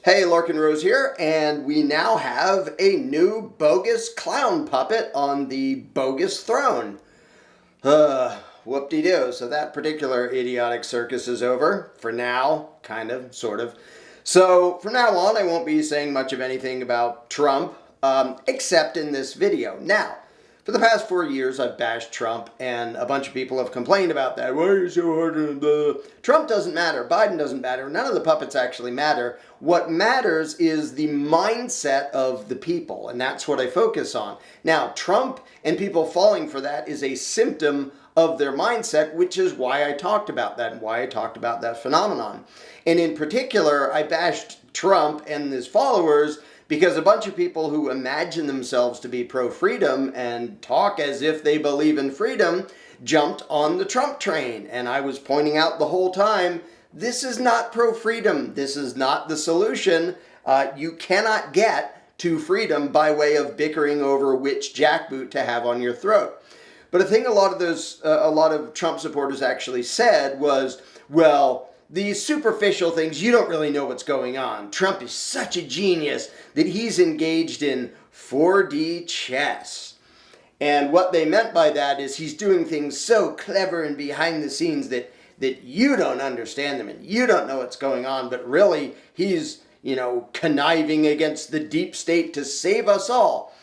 Hey, Larken Rose here, and we now have a new bogus clown puppet on the bogus throne. Whoop-de-doo. So that particular idiotic circus is over. For now, kind of, sort of. So from now on, I won't be saying much of anything about Trump, except in this video. Now, for the past 4 years, I've bashed Trump, and a bunch of people have complained about that. Why are you so hard on the... Trump doesn't matter. Biden doesn't matter. None of the puppets actually matter. What matters is the mindset of the people, and that's what I focus on. Now, Trump and people falling for that is a symptom of their mindset, which is why I talked about that and why I talked about that phenomenon. And in particular, I bashed Trump and his followers because a bunch of people who imagine themselves to be pro-freedom and talk as if they believe in freedom jumped on the Trump train. And I was pointing out the whole time, this is not pro-freedom. This is not the solution. You cannot get to freedom by way of bickering over which jackboot to have on your throat. But a thing a lot of Trump supporters actually said was, well, these superficial things, you don't really know what's going on. Trump is such a genius that he's engaged in 4D chess. And what they meant by that is he's doing things so clever and behind the scenes that you don't understand them and you don't know what's going on, but really he's, conniving against the deep state to save us all.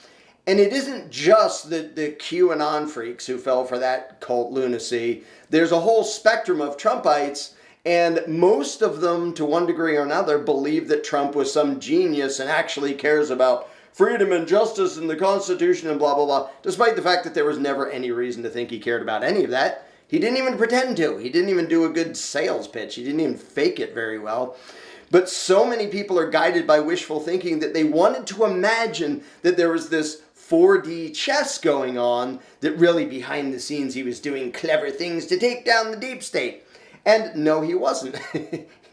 And it isn't just the QAnon freaks who fell for that cult lunacy. There's a whole spectrum of Trumpites, and most of them, to one degree or another, believe that Trump was some genius and actually cares about freedom and justice and the Constitution and blah, blah, blah, despite the fact that there was never any reason to think he cared about any of that. He didn't even pretend to. He didn't even do a good sales pitch. He didn't even fake it very well. But so many people are guided by wishful thinking that they wanted to imagine that there was this 4D chess going on, that really behind the scenes he was doing clever things to take down the deep state. And no, he wasn't.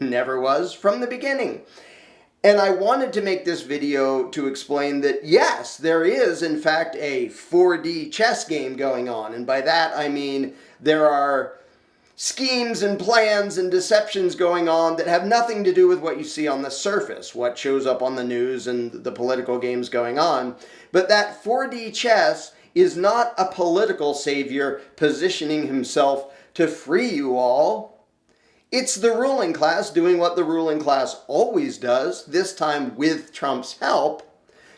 Never was from the beginning. And I wanted to make this video to explain that, yes, there is, in fact, a 4D chess game going on. And by that, I mean there are schemes and plans and deceptions going on that have nothing to do with what you see on the surface, what shows up on the news and the political games going on. But that 4D chess is not a political savior positioning himself to free you all. It's the ruling class doing what the ruling class always does, this time with Trump's help,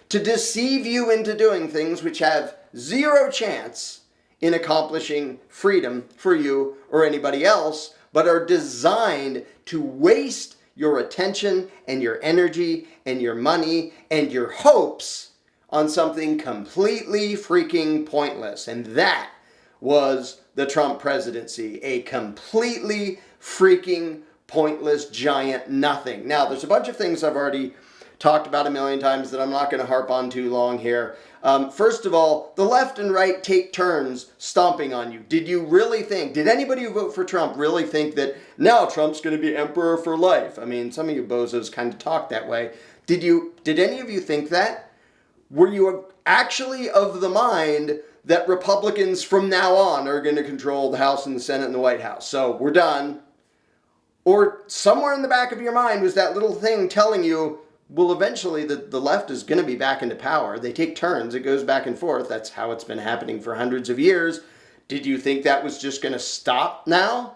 to deceive you into doing things which have zero chance in accomplishing freedom for you or anybody else, but are designed to waste your attention and your energy and your money and your hopes on something completely freaking pointless. And that was the Trump presidency, a completely freaking pointless giant nothing. Now, there's a bunch of things I've already talked about a million times that I'm not going to harp on too long here. First of all, the left and right take turns stomping on you. Did you really think, did anybody who vote for Trump really think that now Trump's going to be emperor for life? I mean, some of you bozos kind of talk that way. Did any of you think that? Were you actually of the mind that Republicans from now on are going to control the House and the Senate and the White House? So we're done. Or somewhere in the back of your mind was that little thing telling you, well, eventually the left is going to be back into power. They take turns. It goes back and forth. That's how it's been happening for hundreds of years. Did you think that was just going to stop now?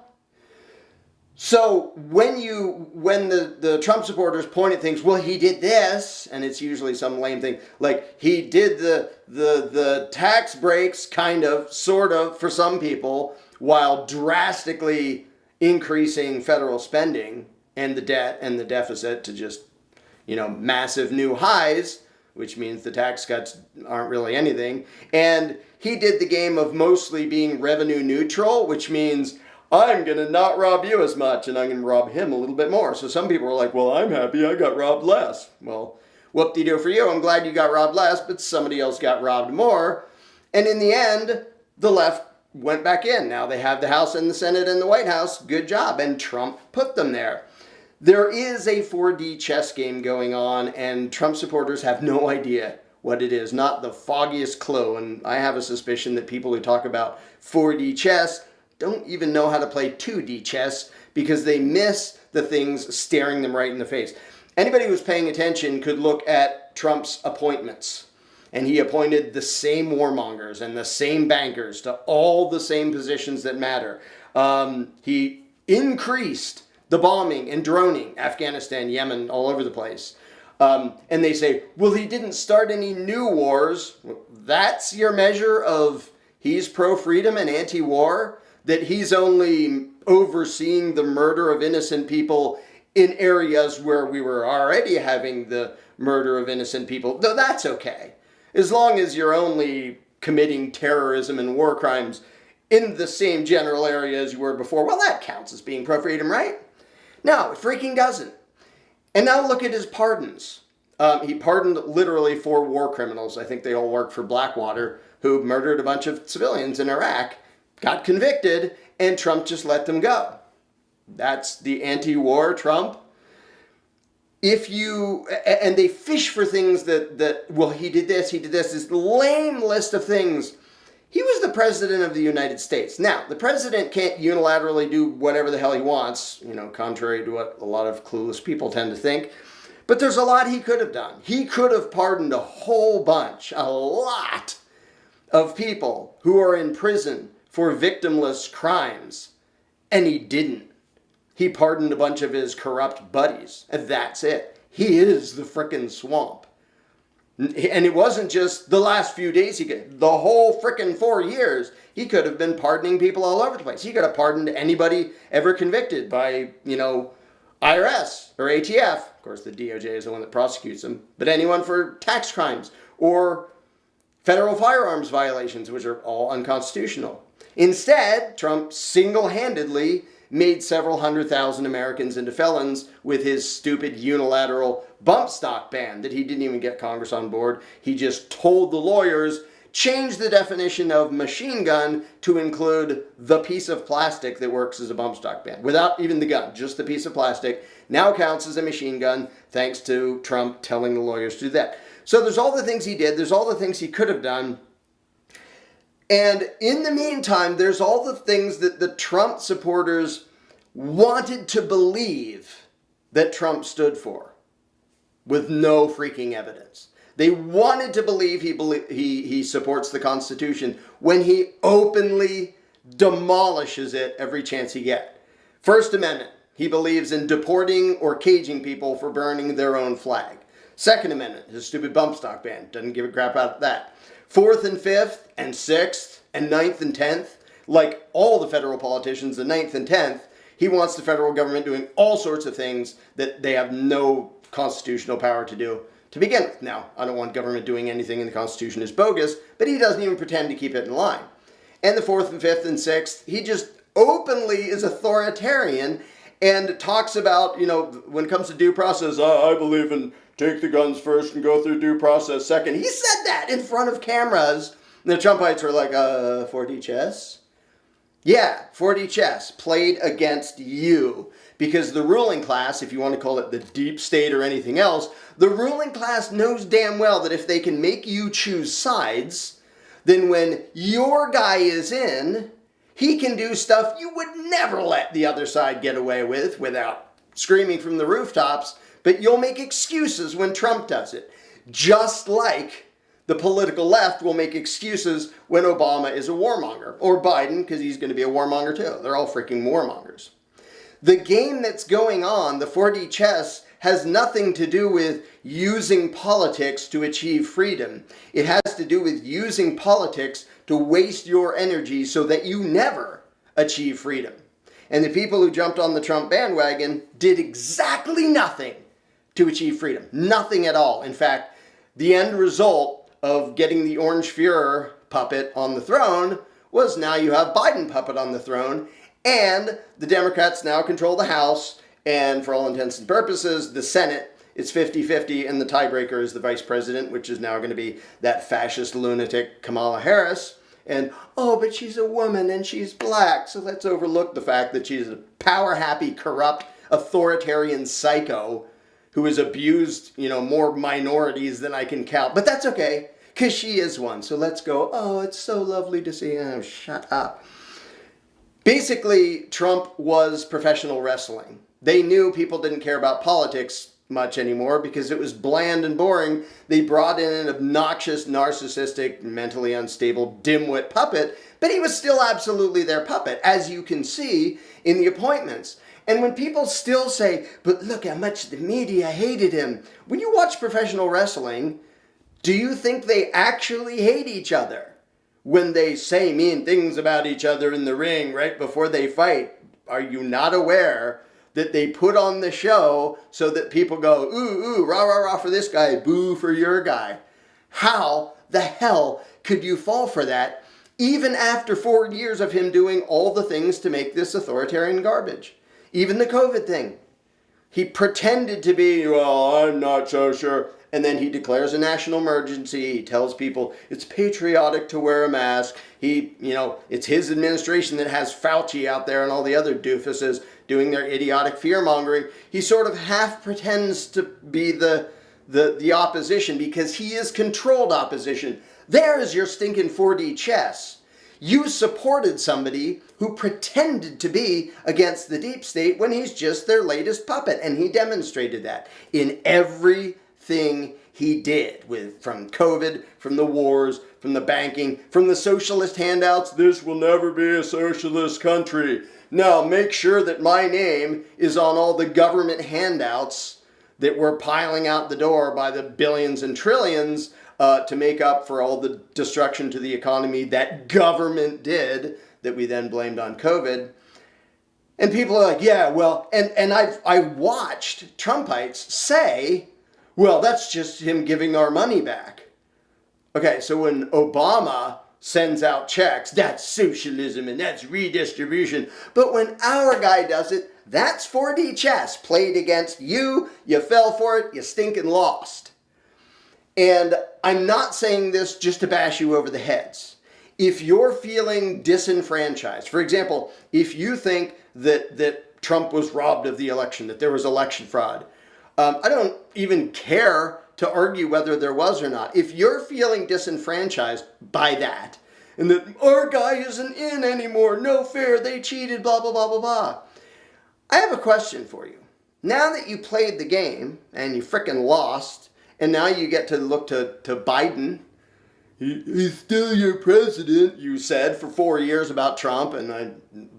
So when the Trump supporters point at things, well, he did this, and it's usually some lame thing, like he did the tax breaks, kind of, sort of, for some people, while drastically increasing federal spending and the debt and the deficit to just, massive new highs, which means the tax cuts aren't really anything. And he did the game of mostly being revenue neutral, which means I'm going to not rob you as much and I'm going to rob him a little bit more. So some people are like, well, I'm happy I got robbed less. Well, whoop-de-doo for you. I'm glad you got robbed less, but somebody else got robbed more. And in the end, the left went back in. Now they have the House and the Senate and the White House. Good job. And Trump put them there. There is a 4D chess game going on, and Trump supporters have no idea what it is. Not the foggiest clue. And I have a suspicion that people who talk about 4D chess don't even know how to play 2D chess because they miss the things staring them right in the face. Anybody who was paying attention could look at Trump's appointments. And he appointed the same warmongers and the same bankers to all the same positions that matter. He increased the bombing and droning, Afghanistan, Yemen, all over the place. And they say, well, he didn't start any new wars. That's your measure of he's pro-freedom and anti-war? That he's only overseeing the murder of innocent people in areas where we were already having the murder of innocent people? Though that's okay. As long as you're only committing terrorism and war crimes in the same general area as you were before, well, that counts as being pro-freedom, right? No, it freaking doesn't. And now look at his pardons. He pardoned literally 4 war criminals. I think they all worked for Blackwater, who murdered a bunch of civilians in Iraq, got convicted, and Trump just let them go. That's the anti-war Trump. And they fish for things that, well, he did this, this lame list of things. He was the president of the United States. Now, the president can't unilaterally do whatever the hell he wants, contrary to what a lot of clueless people tend to think. But there's a lot he could have done. He could have pardoned a lot of people who are in prison for victimless crimes. And he didn't. He pardoned a bunch of his corrupt buddies. And that's it. He is the frickin' swamp. And it wasn't just the last few days. The whole frickin' 4 years, he could have been pardoning people all over the place. He could have pardoned anybody ever convicted by, IRS or ATF. Of course, the DOJ is the one that prosecutes them. But anyone for tax crimes or federal firearms violations, which are all unconstitutional. Instead, Trump single-handedly made several 100,000 Americans into felons with his stupid unilateral bump stock ban that he didn't even get Congress on board. He just told the lawyers, change the definition of machine gun to include the piece of plastic that works as a bump stock ban. Without even the gun, just the piece of plastic now counts as a machine gun, thanks to Trump telling the lawyers to do that. So there's all the things he did, there's all the things he could have done. And in the meantime, there's all the things that the Trump supporters wanted to believe that Trump stood for, with no freaking evidence. They wanted to believe he supports the Constitution when he openly demolishes it every chance he gets. First Amendment, he believes in deporting or caging people for burning their own flag. Second Amendment, his stupid bump stock ban, doesn't give a crap about that. Fourth and fifth and sixth and ninth and 10th, like all the federal politicians, the ninth and 10th, he wants the federal government doing all sorts of things that they have no constitutional power to do to begin with. Now, I don't want government doing anything in the Constitution is bogus, but he doesn't even pretend to keep it in line. And the fourth and fifth and sixth, he just openly is authoritarian and talks about, when it comes to due process, I believe in take the guns first and go through due process second. He said that in front of cameras. And the Trumpites were like, 4D chess? Yeah, 4D chess played against you. Because the ruling class, if you want to call it the deep state or anything else, the ruling class knows damn well that if they can make you choose sides, then when your guy is in, he can do stuff you would never let the other side get away with without screaming from the rooftops, but you'll make excuses when Trump does it. Just like the political left will make excuses when Obama is a warmonger, or Biden, because he's going to be a warmonger too. They're all freaking warmongers. The game that's going on, the 4D chess, has nothing to do with using politics to achieve freedom. It has to do with using politics to waste your energy so that you never achieve freedom. And the people who jumped on the Trump bandwagon did exactly nothing to achieve freedom. Nothing at all. In fact, the end result of getting the Orange Führer puppet on the throne was now you have Biden puppet on the throne, and the Democrats now control the House, and for all intents and purposes, the Senate, it's 50-50, and the tiebreaker is the vice president, which is now going to be that fascist lunatic Kamala Harris. And, but she's a woman and she's black, so let's overlook the fact that she's a power-happy, corrupt, authoritarian psycho who has abused, more minorities than I can count. But that's okay, because she is one. So let's go, it's so lovely to see. Oh, shut up. Basically, Trump was professional wrestling. They knew people didn't care about politics, much anymore because it was bland and boring. They brought in an obnoxious, narcissistic, mentally unstable, dimwit puppet, but he was still absolutely their puppet, as you can see in the appointments. And when people still say, but look how much the media hated him, when you watch professional wrestling, do you think they actually hate each other? When they say mean things about each other in the ring right before they fight, are you not aware that they put on the show so that people go, ooh, rah, rah, rah for this guy, boo for your guy? How the hell could you fall for that, even after 4 years of him doing all the things to make this authoritarian garbage? Even the COVID thing. He pretended to be, well, I'm not so sure. And then he declares a national emergency. He tells people it's patriotic to wear a mask. It's his administration that has Fauci out there and all the other doofuses doing their idiotic fear-mongering. He sort of half pretends to be the opposition because he is controlled opposition. There is your stinking 4D chess. You supported somebody who pretended to be against the deep state when he's just their latest puppet. And he demonstrated that in everything he did, from COVID, from the wars, from the banking, from the socialist handouts. This will never be a socialist country. Now make sure that my name is on all the government handouts that were piling out the door by the billions and trillions to make up for all the destruction to the economy that government did that we then blamed on COVID. And people are like, yeah, well, and I watched Trumpites say, well, that's just him giving our money back. Okay, so when Obama sends out checks, that's socialism and that's redistribution. But when our guy does it, that's 4D chess played against you. You fell for it, you stinking lost. And I'm not saying this just to bash you over the heads. If you're feeling disenfranchised, for example, if you think that Trump was robbed of the election, that there was election fraud, I don't even care to argue whether there was or not. If you're feeling disenfranchised by that, and that our guy isn't in anymore, no fair, they cheated, blah, blah, blah, blah, blah. I have a question for you. Now that you played the game and you frickin' lost, and now you get to look to Biden. He's still your president, you said for 4 years about Trump, and a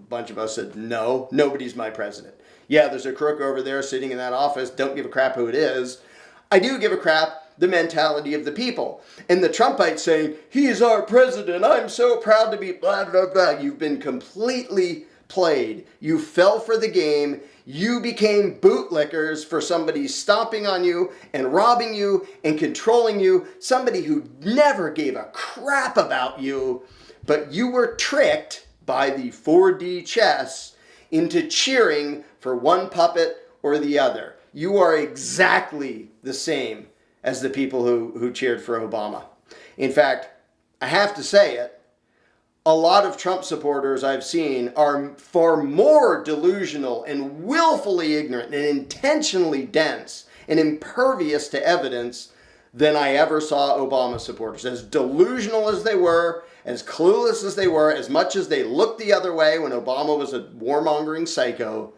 bunch of us said, no, nobody's my president. Yeah, there's a crook over there sitting in that office, don't give a crap who it is. I do give a crap the mentality of the people. And the Trumpites saying, he's our president, I'm so proud to be blah, blah, blah. You've been completely played. You fell for the game. You became bootlickers for somebody stomping on you and robbing you and controlling you, somebody who never gave a crap about you, but you were tricked by the 4D chess into cheering for one puppet or the other. You are exactly the same as the people who cheered for Obama. In fact, I have to say it, a lot of Trump supporters I've seen are far more delusional and willfully ignorant and intentionally dense and impervious to evidence than I ever saw Obama supporters. As delusional as they were, as clueless as they were, as much as they looked the other way when Obama was a warmongering psycho,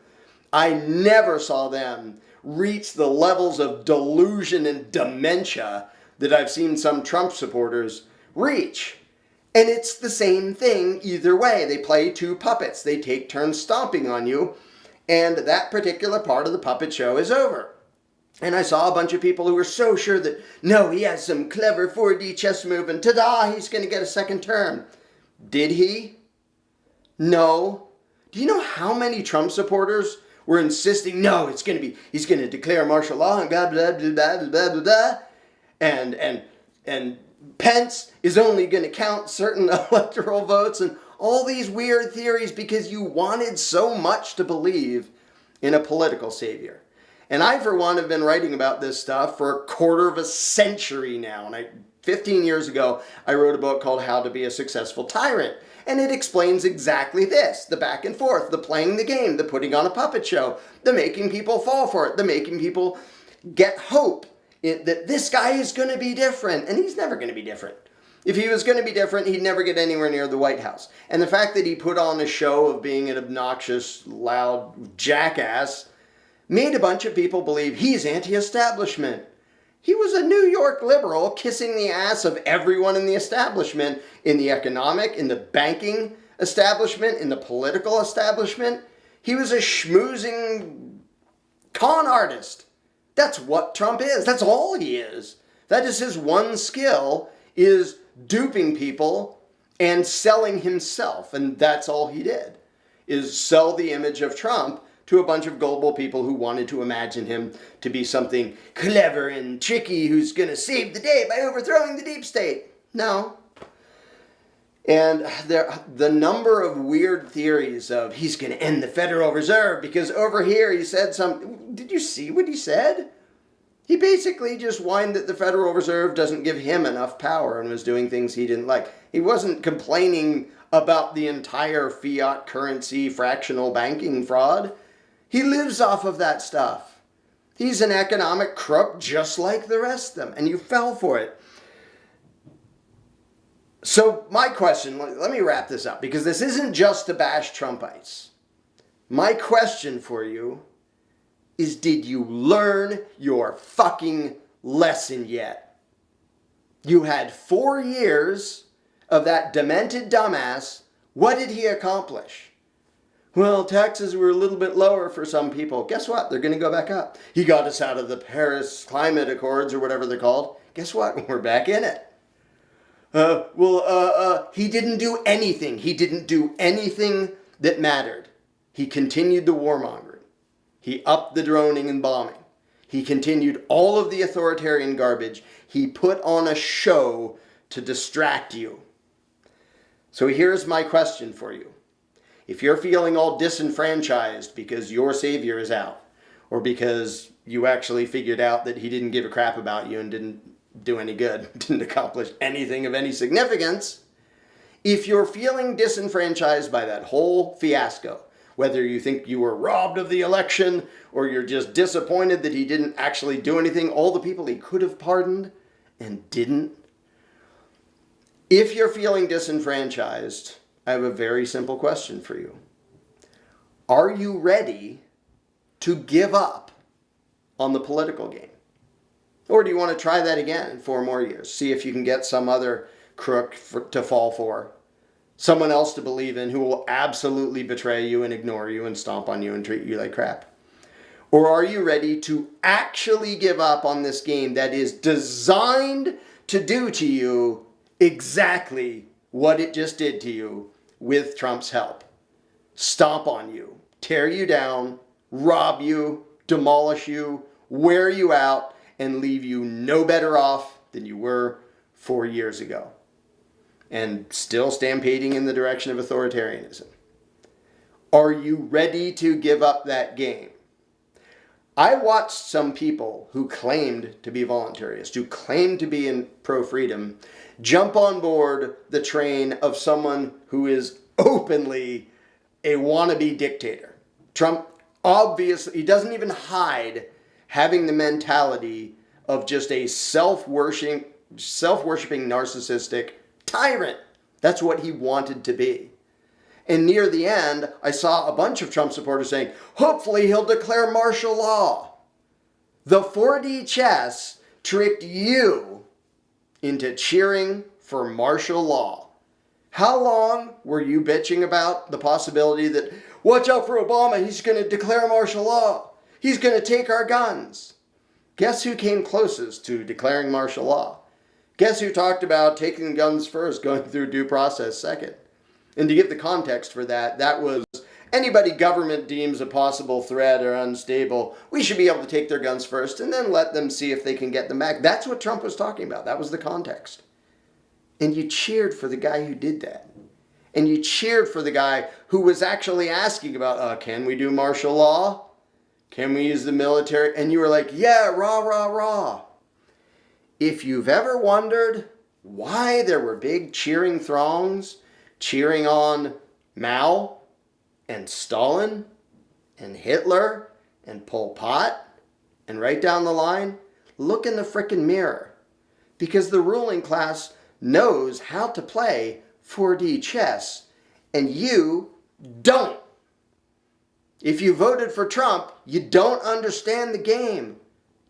I never saw them reach the levels of delusion and dementia that I've seen some Trump supporters reach. And it's the same thing either way. They play two puppets. They take turns stomping on you, and that particular part of the puppet show is over. And I saw a bunch of people who were so sure that, no, he has some clever 4D chess move, and ta-da, he's going to get a second term. Did he? No. Do you know how many Trump supporters were insisting, no, he's going to declare martial law, and blah, blah, blah, blah, blah, blah, blah, and Pence is only going to count certain electoral votes and all these weird theories because you wanted so much to believe in a political savior. And I, for one, have been writing about this stuff for a quarter of a century now. And 15 years ago, I wrote a book called How to Be a Successful Tyrant. And it explains exactly this, the back and forth, the playing the game, the putting on a puppet show, the making people fall for it, the making people get hope that this guy is going to be different, and he's never going to be different. If he was going to be different, he'd never get anywhere near the White House. And the fact that he put on a show of being an obnoxious, loud jackass made a bunch of people believe he's anti-establishment. He was a New York liberal kissing the ass of everyone in the establishment, in the economic, in the banking establishment, in the political establishment. He was a schmoozing con artist. That's what Trump is. That's all he is. That is his one skill, is duping people and selling himself. And that's all he did, is sell the image of Trump to a bunch of gullible people who wanted to imagine him to be something clever and tricky who's going to save the day by overthrowing the deep state. No. And the number of weird theories of he's going to end the Federal Reserve because over here he said something. Did you see what he said? He basically just whined that the Federal Reserve doesn't give him enough power and was doing things he didn't like. He wasn't complaining about the entire fiat currency fractional banking fraud. He lives off of that stuff. He's an economic crook just like the rest of them, and you fell for it. So my question, let me wrap this up, because this isn't just to bash Trumpites. My question for you is, did you learn your fucking lesson yet? You had 4 years of that demented dumbass. What did he accomplish? Well, taxes were a little bit lower for some people. Guess what? They're going to go back up. He got us out of the Paris Climate Accords or whatever they're called. Guess what? We're back in it. He didn't do anything. He didn't do anything that mattered. He continued the warmongering. He upped the droning and bombing. He continued all of the authoritarian garbage. He put on a show to distract you. So here's my question for you. If you're feeling all disenfranchised because your savior is out, or because you actually figured out that he didn't give a crap about you and didn't do any good, didn't accomplish anything of any significance, if you're feeling disenfranchised by that whole fiasco, whether you think you were robbed of the election or you're just disappointed that he didn't actually do anything, all the people he could have pardoned and didn't, if you're feeling disenfranchised, I have a very simple question for you. Are you ready to give up on the political game? Or do you want to try that again in 4 more years? See if you can get some other crook to fall for. Someone else to believe in who will absolutely betray you and ignore you and stomp on you and treat you like crap. Or are you ready to actually give up on this game that is designed to do to you exactly what it just did to you with Trump's help? Stomp on you, tear you down, rob you, demolish you, wear you out, and leave you no better off than you were 4 years ago. And still stampeding in the direction of authoritarianism. Are you ready to give up that game? I watched some people who claimed to be voluntarists, who claimed to be in pro-freedom, jump on board the train of someone who is openly a wannabe dictator. Trump, obviously, he doesn't even hide having the mentality of just a self-worshipping narcissistic tyrant. That's what he wanted to be. And near the end, I saw a bunch of Trump supporters saying, hopefully he'll declare martial law. The 4D chess tricked you into cheering for martial law. How long were you bitching about the possibility that, watch out for Obama, he's going to declare martial law. He's going to take our guns. Guess who came closest to declaring martial law? Guess who talked about taking guns first, going through due process second? And to give the context for that, that was anybody government deems a possible threat or unstable, we should be able to take their guns first and then let them see if they can get them back. That's what Trump was talking about. That was the context. And you cheered for the guy who did that. And you cheered for the guy who was actually asking about, can we do martial law? Can we use the military? And you were like, yeah, rah, rah, rah. If you've ever wondered why there were big cheering throngs cheering on Mao and Stalin and Hitler and Pol Pot and right down the line, look in the frickin' mirror. Because the ruling class knows how to play 4D chess and you don't. If you voted for Trump, you don't understand the game.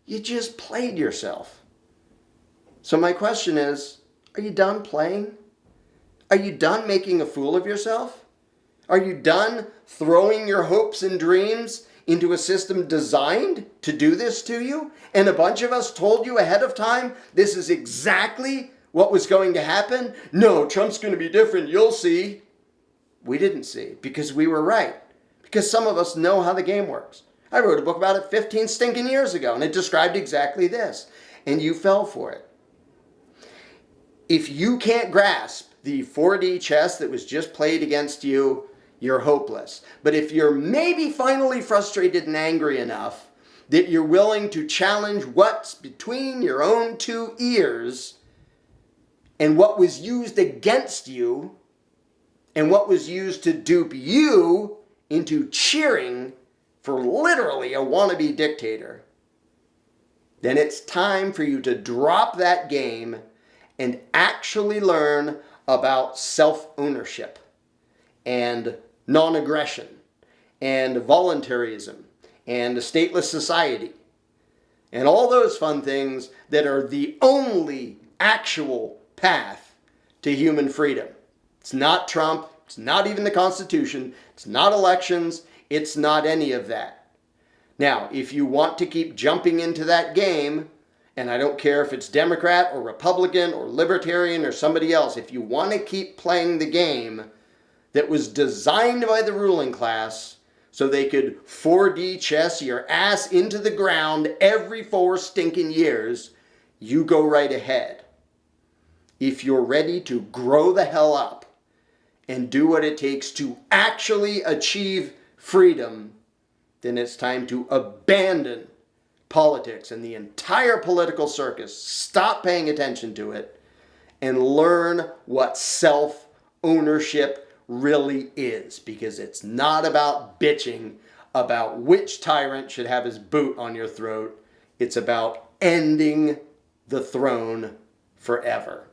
You just played yourself. So my question is, are you done playing? Are you done making a fool of yourself? Are you done throwing your hopes and dreams into a system designed to do this to you? And a bunch of us told you ahead of time this is exactly what was going to happen? No, Trump's going to be different, you'll see. We didn't see because we were right. Because some of us know how the game works. I wrote a book about it 15 stinking years ago, and it described exactly this. And you fell for it. If you can't grasp the 4D chess that was just played against you, you're hopeless. But if you're maybe finally frustrated and angry enough that you're willing to challenge what's between your own two ears and what was used against you and what was used to dupe you into cheering for literally a wannabe dictator, then it's time for you to drop that game and actually learn about self-ownership and non-aggression and voluntarism and a stateless society and all those fun things that are the only actual path to human freedom. It's not Trump. It's not even the Constitution. It's not elections. It's not any of that. Now, if you want to keep jumping into that game, and I don't care if it's Democrat or Republican or Libertarian or somebody else, if you want to keep playing the game that was designed by the ruling class so they could 4D chess your ass into the ground every 4 stinking years, you go right ahead. If you're ready to grow the hell up and do what it takes to actually achieve freedom, then it's time to abandon politics and the entire political circus. Stop paying attention to it and learn what self-ownership really is, because it's not about bitching about which tyrant should have his boot on your throat. It's about ending the throne forever.